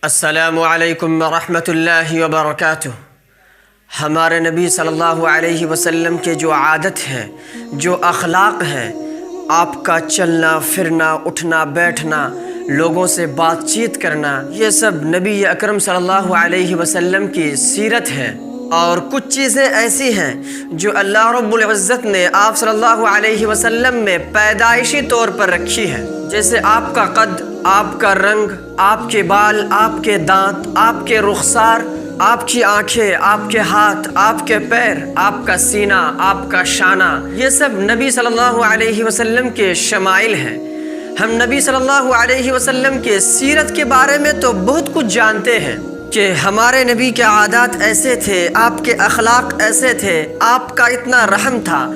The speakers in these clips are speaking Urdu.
السلام علیکم ورحمۃ اللہ وبرکاتہ۔ ہمارے نبی صلی اللہ علیہ وسلم کے جو عادت ہے، جو اخلاق ہے، آپ کا چلنا پھرنا، اٹھنا بیٹھنا، لوگوں سے بات چیت کرنا، یہ سب نبی اکرم صلی اللہ علیہ وسلم کی سیرت ہے۔ اور کچھ چیزیں ایسی ہیں جو اللہ رب العزت نے آپ صلی اللہ علیہ وسلم میں پیدائشی طور پر رکھی ہے، جیسے آپ کا قد، آپ کا رنگ، آپ کے بال، آپ کے دانت، آپ کے رخسار، آپ کی آنکھیں، آپ کے ہاتھ، آپ کے پیر، آپ کا سینہ، آپ کا شانہ، یہ سب نبی صلی اللہ علیہ وسلم کے شمائل ہیں۔ ہم نبی صلی اللہ علیہ وسلم کے سیرت کے بارے میں تو بہت کچھ جانتے ہیں کہ ہمارے نبی کے عادات ایسے تھے، آپ کے اخلاق ایسے تھے، آپ کا اتنا رحم تھا،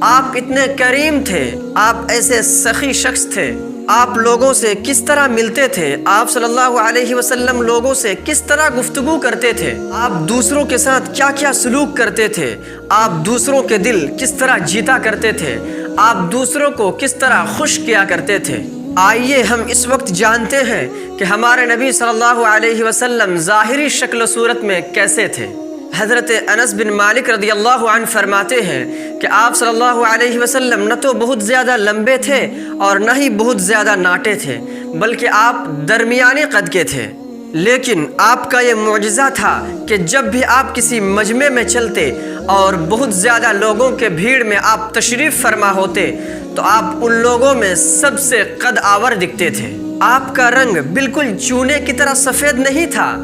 آپ اتنے کریم تھے، آپ ایسے سخی شخص تھے، آپ لوگوں سے کس طرح ملتے تھے، آپ صلی اللہ علیہ وسلم لوگوں سے کس طرح گفتگو کرتے تھے، آپ دوسروں کے ساتھ کیا کیا سلوک کرتے تھے، آپ دوسروں کے دل کس طرح جیتا کرتے تھے، آپ دوسروں کو کس طرح خوش کیا کرتے تھے۔ آئیے ہم اس وقت جانتے ہیں کہ ہمارے نبی صلی اللہ علیہ وسلم ظاہری شکل و صورت میں کیسے تھے۔ حضرت انس بن مالک رضی اللہ عنہ فرماتے ہیں کہ آپ صلی اللہ علیہ وسلم نہ تو بہت زیادہ لمبے تھے اور نہ ہی بہت زیادہ ناٹے تھے، بلکہ آپ درمیانی قد کے تھے۔ لیکن آپ کا یہ معجزہ تھا کہ جب بھی آپ کسی مجمع میں چلتے اور بہت زیادہ لوگوں کے بھیڑ میں آپ تشریف فرما ہوتے تو آپ ان لوگوں میں سب سے قد آور دکھتے تھے۔ آپ کا رنگ بالکل چونے کی طرح سفید نہیں تھا،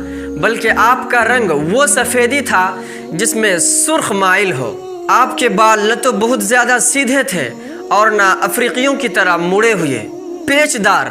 بلکہ آپ کا رنگ وہ سفیدی تھا جس میں سرخ مائل ہو۔ آپ کے بال نہ تو بہت زیادہ سیدھے تھے اور نہ افریقیوں کی طرح مڑے ہوئے پیچ دار،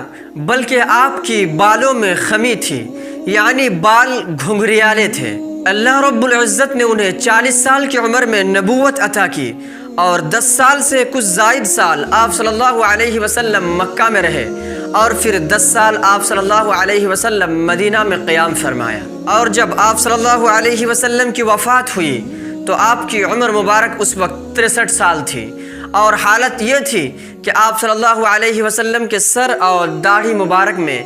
بلکہ آپ کی بالوں میں خمی تھی، یعنی بال گھنگریالے تھے۔ اللہ رب العزت نے انہیں 40 سال کی عمر میں نبوت عطا کی اور 10 سال سے کچھ زائد سال آپ صلی اللہ علیہ وسلم مکہ میں رہے، اور پھر 10 سال آپ صلی اللہ علیہ وسلم مدینہ میں قیام فرمایا۔ اور جب آپ صلی اللہ علیہ وسلم کی وفات ہوئی تو آپ کی عمر مبارک اس وقت 63 سال تھی، اور حالت یہ تھی کہ آپ صلی اللہ علیہ وسلم کے سر اور داڑھی مبارک میں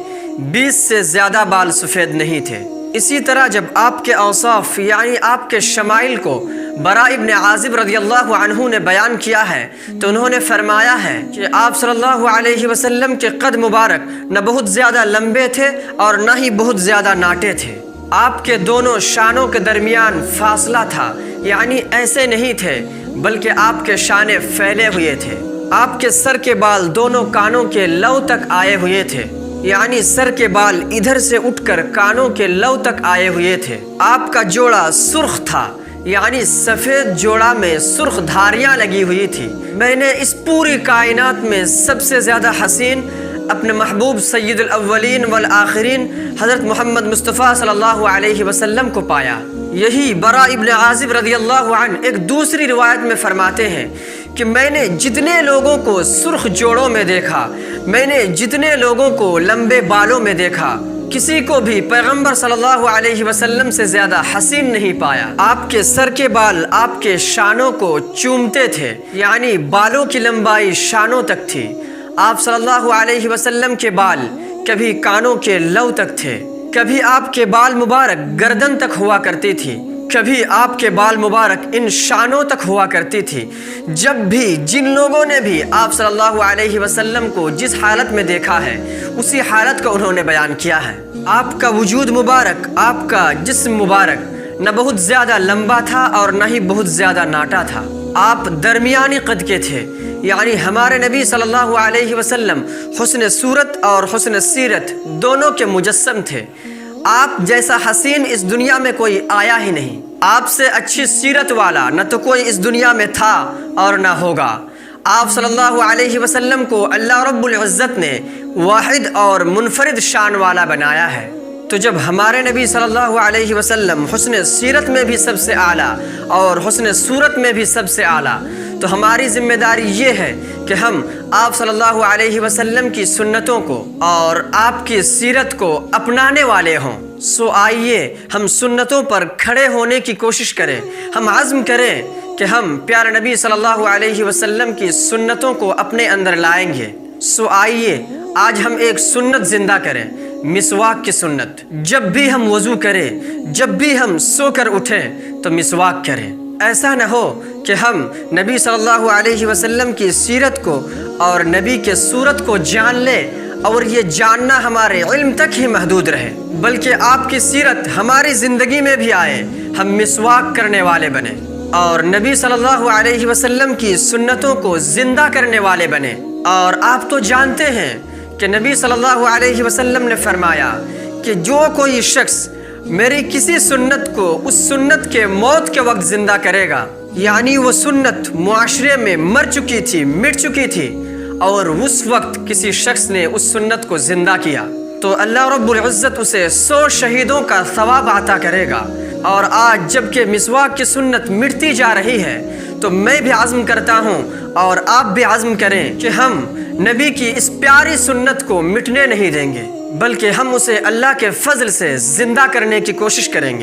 20 سے زیادہ بال سفید نہیں تھے۔ اسی طرح جب آپ کے اوصاف یعنی آپ کے شمائل کو براء ابن عازب رضی اللہ عنہ نے بیان کیا ہے تو انہوں نے فرمایا ہے کہ آپ صلی اللہ علیہ وسلم کے قد مبارک نہ بہت زیادہ لمبے تھے اور نہ ہی بہت زیادہ ناٹے تھے۔ آپ کے دونوں شانوں کے درمیان فاصلہ تھا، یعنی ایسے نہیں تھے بلکہ آپ کے شانے پھیلے ہوئے تھے۔ آپ کے سر کے بال دونوں کانوں کے لو تک آئے ہوئے تھے، یعنی سر کے بال ادھر سے اٹھ کر کانوں کے لو تک آئے ہوئے تھے۔ آپ کا جوڑا سرخ تھا، یعنی سفید جوڑا میں سرخ دھاریاں لگی ہوئی تھی۔ میں نے اس پوری کائنات میں سب سے زیادہ حسین اپنے محبوب سید الاولین والآخرین حضرت محمد مصطفیٰ صلی اللہ علیہ وسلم کو پایا۔ یہی براء ابن عازب رضی اللہ عنہ ایک دوسری روایت میں فرماتے ہیں کہ میں نے جتنے لوگوں کو سرخ جوڑوں میں دیکھا، میں نے جتنے لوگوں کو لمبے بالوں میں دیکھا، کسی کو بھی پیغمبر صلی اللہ علیہ وسلم سے زیادہ حسین نہیں پایا۔ آپ کے سر کے بال آپ کے شانوں کو چومتے تھے، یعنی بالوں کی لمبائی شانوں تک تھی۔ آپ صلی اللہ علیہ وسلم کے بال کبھی کانوں کے لو تک تھے، کبھی آپ کے بال مبارک گردن تک ہوا کرتی تھی، کبھی آپ کے بال مبارک ان شانوں تک ہوا کرتی تھی۔ جب بھی جن لوگوں نے بھی آپ صلی اللہ علیہ وسلم کو جس حالت میں دیکھا ہے اسی حالت کو انہوں نے بیان کیا ہے۔ آپ کا وجود مبارک، آپ کا جسم مبارک نہ بہت زیادہ لمبا تھا اور نہ ہی بہت زیادہ ناٹا تھا۔ آپ درمیانی قد کے تھے، یعنی ہمارے نبی صلی اللہ علیہ وسلم حسن صورت اور حسن سیرت دونوں کے مجسم تھے۔ آپ جیسا حسین اس دنیا میں کوئی آیا ہی نہیں، آپ سے اچھی سیرت والا نہ تو کوئی اس دنیا میں تھا اور نہ ہوگا۔ آپ صلی اللہ علیہ وسلم کو اللہ رب العزت نے واحد اور منفرد شان والا بنایا ہے۔ تو جب ہمارے نبی صلی اللہ علیہ وسلم حسن سیرت میں بھی سب سے اعلیٰ اور حسن صورت میں بھی سب سے اعلیٰ، تو ہماری ذمہ داری یہ ہے کہ ہم آپ صلی اللہ علیہ وسلم کی سنتوں کو اور آپ کی سیرت کو اپنانے والے ہوں۔ سو آئیے ہم سنتوں پر کھڑے ہونے کی کوشش کریں، ہم عزم کریں کہ ہم پیارے نبی صلی اللہ علیہ وسلم کی سنتوں کو اپنے اندر لائیں گے۔ سو آئیے آج ہم ایک سنت زندہ کریں، مسواک کی سنت۔ جب بھی ہم وضو کریں، جب بھی ہم سو کر اٹھیں تو مسواک کریں۔ ایسا نہ ہو کہ ہم نبی صلی اللہ علیہ وسلم کی سیرت کو اور نبی کے صورت کو جان لیں اور یہ جاننا ہمارے علم تک ہی محدود رہے، بلکہ آپ کی سیرت ہماری زندگی میں بھی آئے، ہم مسواک کرنے والے بنیں اور نبی صلی اللہ علیہ وسلم کی سنتوں کو زندہ کرنے والے بنیں۔ اور آپ تو جانتے ہیں کہ نبی صلی اللہ علیہ وسلم نے فرمایا کہ جو کوئی شخص میری کسی سنت کو اس سنت کے موت کے وقت زندہ کرے گا، یعنی وہ سنت معاشرے میں مر چکی تھی، مٹ چکی تھی، اور اس وقت کسی شخص نے اس سنت کو زندہ کیا، تو اللہ رب العزت اسے 100 شہیدوں کا ثواب عطا کرے گا۔ اور آج جب کہ مسواک کی سنت مٹتی جا رہی ہے تو میں بھی عزم کرتا ہوں اور آپ بھی عزم کریں کہ ہم نبی کی اس پیاری سنت کو مٹنے نہیں دیں گے، بلکہ ہم اسے اللہ کے فضل سے زندہ کرنے کی کوشش کریں گے۔